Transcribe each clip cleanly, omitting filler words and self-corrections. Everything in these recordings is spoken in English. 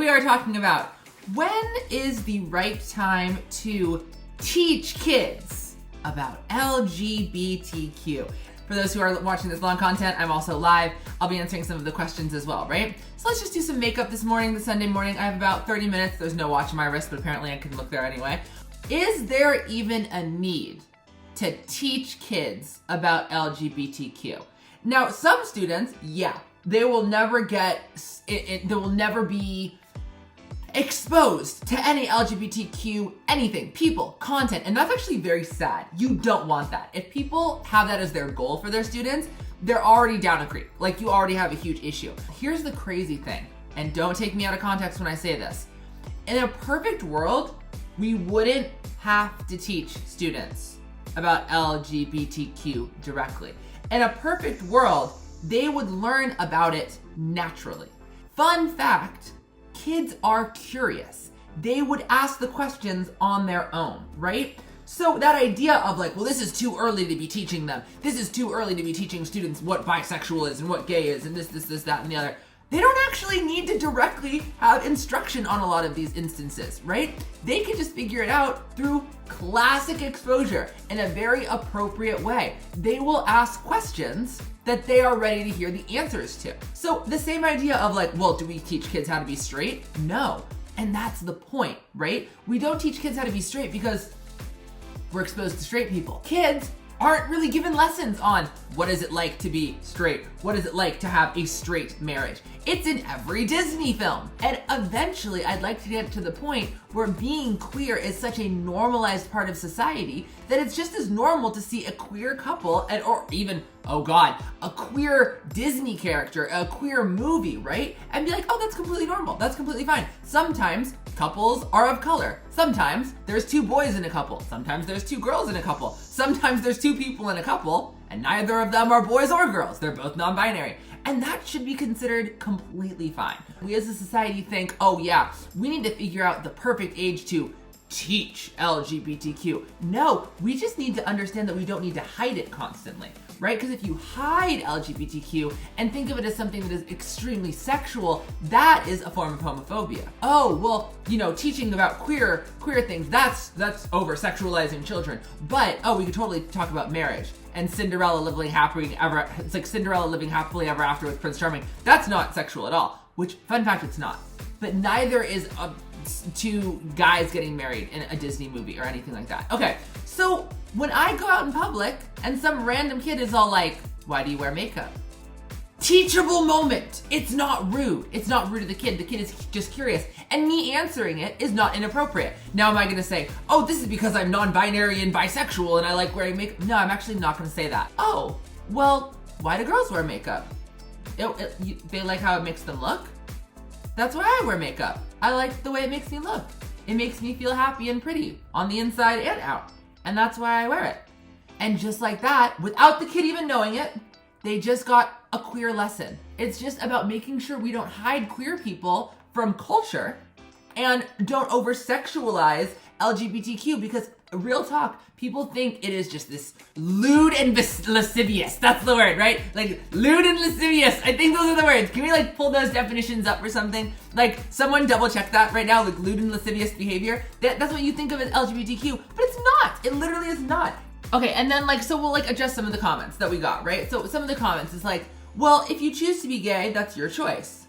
we are talking about when is the right time to teach kids about LGBTQ. For those who are watching this long content, I'm also live. I'll be answering some of the questions as well, right? So let's just do some makeup this morning, the Sunday morning. I have about 30 minutes. There's no watch on my wrist, but apparently I can look there anyway. Is there even a need to teach kids about LGBTQ? Now, some students, yeah, they will never get, they will never be exposed to any LGBTQ anything, people, content, and that's actually very sad. You don't want that. If people have that as their goal for their students, they're already down a creek. Like, you already have a huge issue. Here's the crazy thing, and don't take me out of context when I say this. In a perfect world, we wouldn't have to teach students about LGBTQ directly. In a perfect world, they would learn about it naturally. Fun fact, kids are curious. They would ask the questions on their own, right? So that idea of like, well, this is too early to be teaching them. This is too early to be teaching students what bisexual is and what gay is and this, that, and the other. They don't actually need to directly have instruction on a lot of these instances, right? They can just figure it out through classic exposure in a very appropriate way. They will ask questions that they are ready to hear the answers to. So the same idea of like, well, do we teach kids how to be straight? No. And that's the point, right? We don't teach kids how to be straight because we're exposed to straight people. Kids aren't really given lessons on what is it like to be straight? What is it like to have a straight marriage? It's in every Disney film. And eventually I'd like to get to the point where being queer is such a normalized part of society that it's just as normal to see a queer couple and or even, oh God, a queer Disney character, a queer movie, right? And be like, oh, that's completely normal. That's completely fine. Sometimes couples are of color. Sometimes there's two boys in a couple. Sometimes there's two girls in a couple. Sometimes there's two people in a couple and neither of them are boys or girls. They're both non-binary. And that should be considered completely fine. We as a society think, oh yeah, we need to figure out the perfect age to teach LGBTQ. No, we just need to understand that we don't need to hide it constantly, right? Because if you hide LGBTQ and think of it as something that is extremely sexual, that is a form of homophobia. Oh, well, you know, teaching about queer things, that's over sexualizing children. But, oh, we could totally talk about marriage and Cinderella living happily ever, it's like Cinderella living happily ever after with Prince Charming. That's not sexual at all, which, fun fact, it's not. But neither is two guys getting married in a Disney movie or anything like that. Okay, so when I go out in public and some random kid is all like, why do you wear makeup? Teachable moment. It's not rude. It's not rude to the kid. The kid is just curious. And me answering it is not inappropriate. Now am I gonna say, oh, this is because I'm non-binary and bisexual and I like wearing makeup? No, I'm actually not gonna say that. Oh, well, why do girls wear makeup? They like how it makes them look? That's why I wear makeup. I like the way it makes me look. It makes me feel happy and pretty on the inside and out. And that's why I wear it. And just like that, without the kid even knowing it, they just got a queer lesson. It's just about making sure we don't hide queer people from culture and don't over-sexualize LGBTQ, because real talk, people think it is just this lewd and lascivious. That's the word, right? Like lewd and lascivious. I think those are the words. Can we like pull those definitions up or something? Like someone double check that right now, like lewd and lascivious behavior. That's what you think of as LGBTQ, but it's not. It literally is not. Okay, and then like, so we'll like adjust some of the comments that we got, right? So some of the comments is like, well, if you choose to be gay, that's your choice.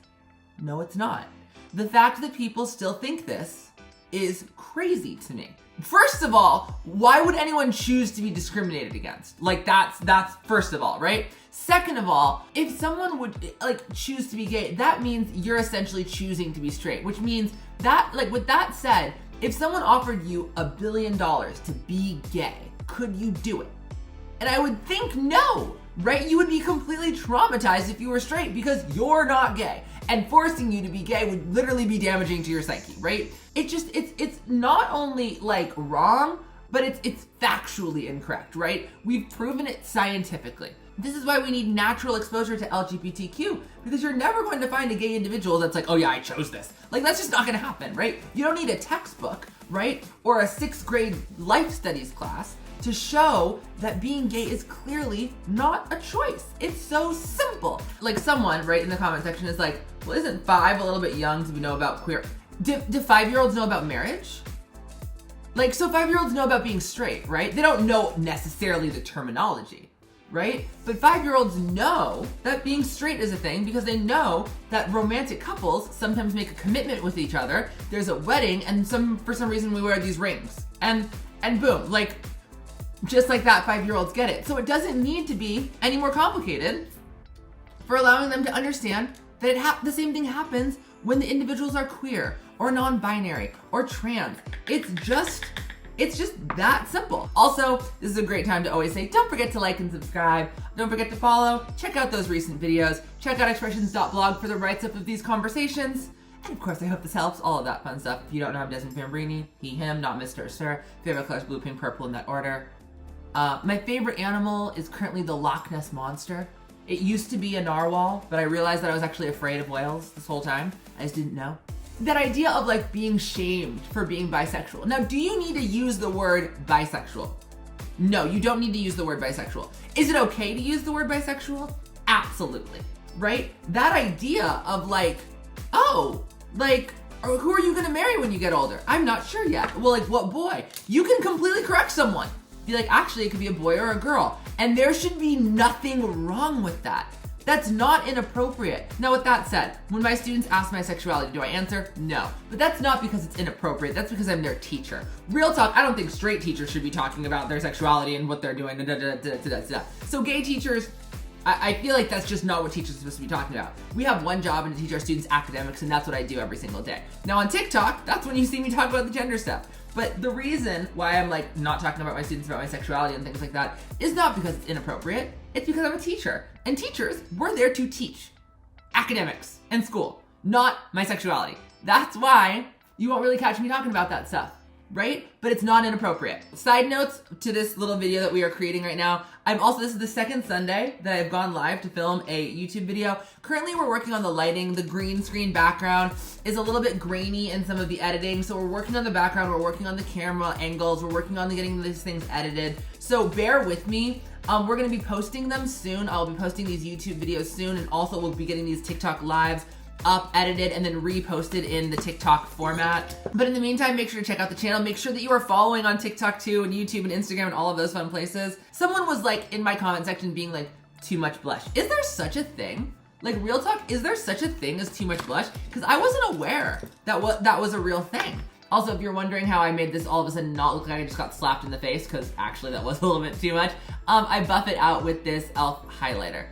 No, it's not. The fact that people still think this is crazy to me. First of all, why would anyone choose to be discriminated against? Like that's first of all, right? Second of all, if someone would like choose to be gay, that means you're essentially choosing to be straight, which means that, like with that said, if someone offered you $1 billion to be gay, could you do it? And I would think no, right? You would be completely traumatized if you were straight because you're not gay. And forcing you to be gay would literally be damaging to your psyche, right? It's not only like wrong, but it's factually incorrect, right? We've proven it scientifically. This is why we need natural exposure to LGBTQ, because you're never going to find a gay individual that's like, oh yeah, I chose this. Like that's just not gonna happen, right? You don't need a textbook, right? Or a 6th grade life studies class to show that being gay is clearly not a choice. It's so simple. Like someone right in the comment section is like, well, isn't 5 a little bit young to know about queer? Do 5-year-olds know about marriage? Like, so 5-year-olds know about being straight, right? They don't know necessarily the terminology, right? But 5-year-olds know that being straight is a thing because they know that romantic couples sometimes make a commitment with each other. There's a wedding and for some reason we wear these rings and boom, like just like that, 5-year-olds get it. So it doesn't need to be any more complicated for allowing them to understand that the same thing happens when the individuals are queer or non-binary or trans. It's just that simple. Also, this is a great time to always say, don't forget to like and subscribe. Don't forget to follow. Check out those recent videos. Check out Xxpressions.blog for the writes-up of these conversations. And of course, I hope this helps. All of that fun stuff. If you don't know, I'm Desmond Fambrini. He, him, not Mr. or Sir. Favorite colors, blue, pink, purple in that order. My favorite animal is currently the Loch Ness Monster. It used to be a narwhal, but I realized that I was actually afraid of whales this whole time. I just didn't know. That idea of like being shamed for being bisexual. Now, do you need to use the word bisexual? No, you don't need to use the word bisexual. Is it okay to use the word bisexual? Absolutely, right? That idea of like, oh, like, who are you gonna marry when you get older? I'm not sure yet. Well, like what boy? You can completely correct someone. Be like, actually, it could be a boy or a girl. And there should be nothing wrong with that. That's not inappropriate. Now, with that said, when my students ask my sexuality, do I answer? No. But that's not because it's inappropriate. That's because I'm their teacher. Real talk, I don't think straight teachers should be talking about their sexuality and what they're doing. So gay teachers, I feel like that's just not what teachers are supposed to be talking about. We have one job, and to teach our students academics, and that's what I do every single day. Now on TikTok, that's when you see me talk about the gender stuff. But the reason why I'm like not talking about my students about my sexuality and things like that is not because it's inappropriate. It's because I'm a teacher. And teachers, we're there to teach academics and school, not my sexuality. That's why you won't really catch me talking about that stuff, right? But it's not inappropriate. Side notes to this little video that we are creating right now. This is the second Sunday that I've gone live to film a YouTube video. Currently, we're working on the lighting. The green screen background is a little bit grainy in some of the editing. So we're working on the background. We're working on the camera angles. We're working on getting these things edited. So bear with me. We're gonna be posting them soon. I'll be posting these YouTube videos soon. And also we'll be getting these TikTok lives up, edited, and then reposted in the TikTok format. But in the meantime, make sure to check out the channel. Make sure that you are following on TikTok too, and YouTube and Instagram and all of those fun places. Someone was like in my comment section being like, too much blush. Is there such a thing? Like real talk, is there such a thing as too much blush? Because I wasn't aware that that was a real thing. Also, if you're wondering how I made this all of a sudden not look like I just got slapped in the face, because actually that was a little bit too much, I buff it out with this e.l.f. highlighter.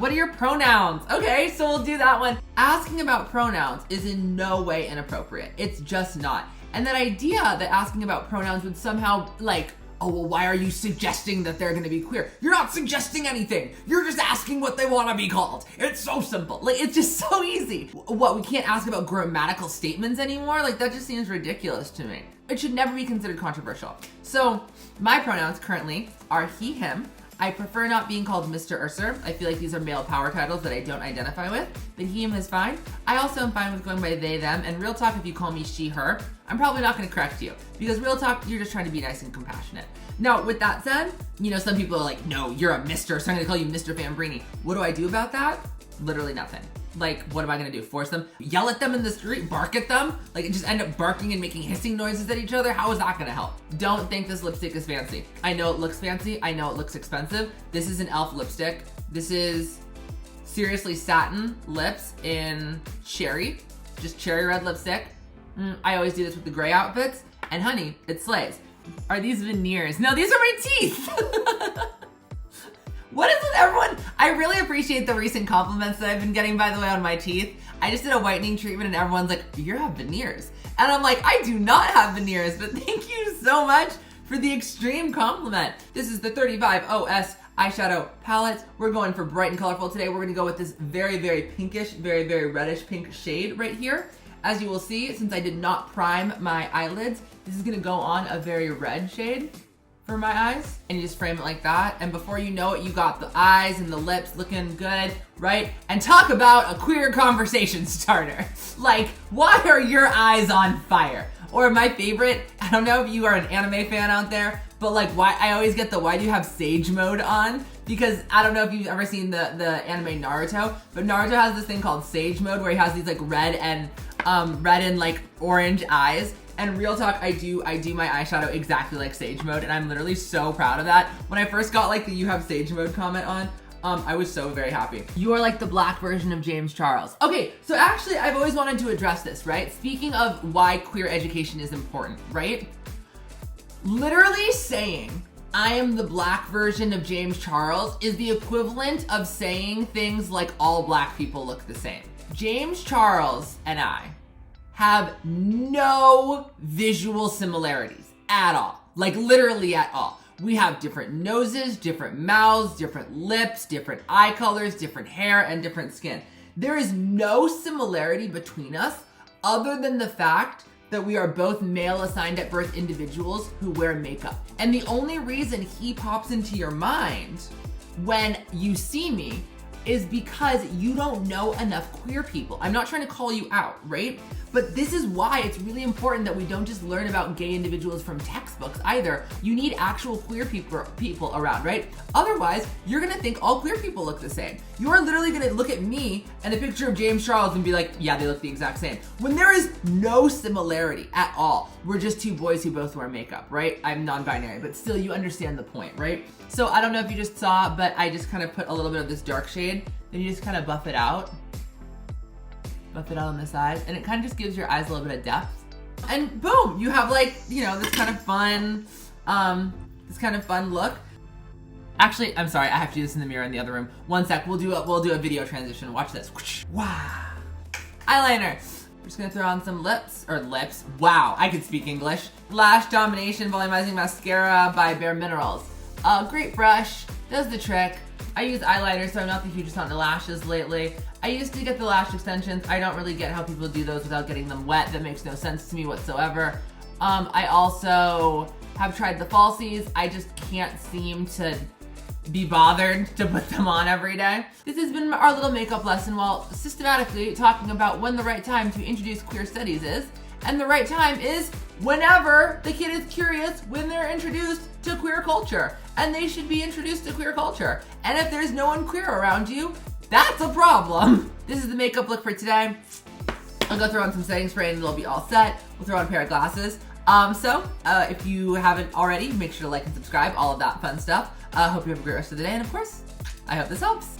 What are your pronouns? Okay, so we'll do that one. Asking about pronouns is in no way inappropriate. It's just not. And that idea that asking about pronouns would somehow like, oh, well, why are you suggesting that they're gonna be queer? You're not suggesting anything. You're just asking what they wanna be called. It's so simple. Like, it's just so easy. What, we can't ask about grammatical statements anymore? Like, that just seems ridiculous to me. It should never be considered controversial. So, my pronouns currently are he, him. I prefer not being called Mr. or Sir. I feel like these are male power titles that I don't identify with, but he, him is fine. I also am fine with going by they, them, and real talk, if you call me she, her, I'm probably not gonna correct you, because real talk, you're just trying to be nice and compassionate. Now, with that said, you know, some people are like, no, you're a Mr., so I'm gonna call you Mr. Fambrini. What do I do about that? Literally nothing. Like, what am I gonna do? Force them? Yell at them in the street? Bark at them? Like, just end up barking and making hissing noises at each other? How is that gonna help? Don't think this lipstick is fancy. I know it looks fancy. I know it looks expensive. This is an e.l.f. lipstick. This is seriously satin lips in cherry. Just cherry red lipstick. I always do this with the gray outfits. And honey, it slays. Are these veneers? No, these are my teeth. What is with everyone? I really appreciate the recent compliments that I've been getting, by the way, on my teeth. I just did a whitening treatment and everyone's like, you have veneers. And I'm like, I do not have veneers, but thank you so much for the extreme compliment. This is the 35 OS eyeshadow palette. We're going for bright and colorful today. We're gonna go with this very, very pinkish, very, very reddish pink shade right here. As you will see, since I did not prime my eyelids, this is gonna go on a very red shade for my eyes, and you just frame it like that, and before you know it, you got the eyes and the lips looking good, right? And talk about a queer conversation starter. Like, why are your eyes on fire? Or my favorite, I don't know if you are an anime fan out there, but like why I always get the why do you have sage mode on? Because I don't know if you've ever seen the anime Naruto, but Naruto has this thing called sage mode where he has these like red and like orange eyes. And real talk, I do my eyeshadow exactly like sage mode, and I'm literally so proud of that. When I first got like the you have sage mode comment on, I was so very happy. You are like the black version of James Charles. Okay, so actually I've always wanted to address this, right? Speaking of why queer education is important, right? Literally saying I am the black version of James Charles is the equivalent of saying things like all black people look the same. James Charles and I have no visual similarities at all. Like literally at all. We have different noses, different mouths, different lips, different eye colors, different hair, and different skin. There is no similarity between us other than the fact that we are both male assigned at birth individuals who wear makeup. And the only reason he pops into your mind when you see me is because you don't know enough queer people. I'm not trying to call you out, right? But this is why it's really important that we don't just learn about gay individuals from textbooks either. You need actual queer people around, right? Otherwise, you're gonna think all queer people look the same. You're literally gonna look at me and a picture of James Charles and be like, yeah, they look the exact same. When there is no similarity at all. We're just two boys who both wear makeup, right? I'm non-binary, but still you understand the point, right? So I don't know if you just saw, but I just kind of put a little bit of this dark shade, then you just kind of buff it out on the side, and it kind of just gives your eyes a little bit of depth. And boom, you have like, you know, this kind of fun look. Actually, I'm sorry, I have to do this in the mirror in the other room. One sec, we'll do a video transition. Watch this. Wow. Eyeliner. We're just gonna throw on some lips. Wow, I can speak English. Lash Domination Volumizing Mascara by Bare Minerals. Great brush, does the trick. I use eyeliner, so I'm not the hugest on the lashes lately. I used to get the lash extensions. I don't really get how people do those without getting them wet. That makes no sense to me whatsoever. I also have tried the falsies. I just can't seem to be bothered to put them on every day. This has been our little makeup lesson while systematically talking about when the right time to introduce queer studies is. And the right time is whenever the kid is curious when they're introduced to queer culture. And they should be introduced to queer culture. And if there's no one queer around you, that's a problem. This is the makeup look for today. I'll go throw on some setting spray and it'll be all set. We'll throw on a pair of glasses. If you haven't already, make sure to like and subscribe, all of that fun stuff. Hope you have a great rest of the day. And of course, I hope this helps.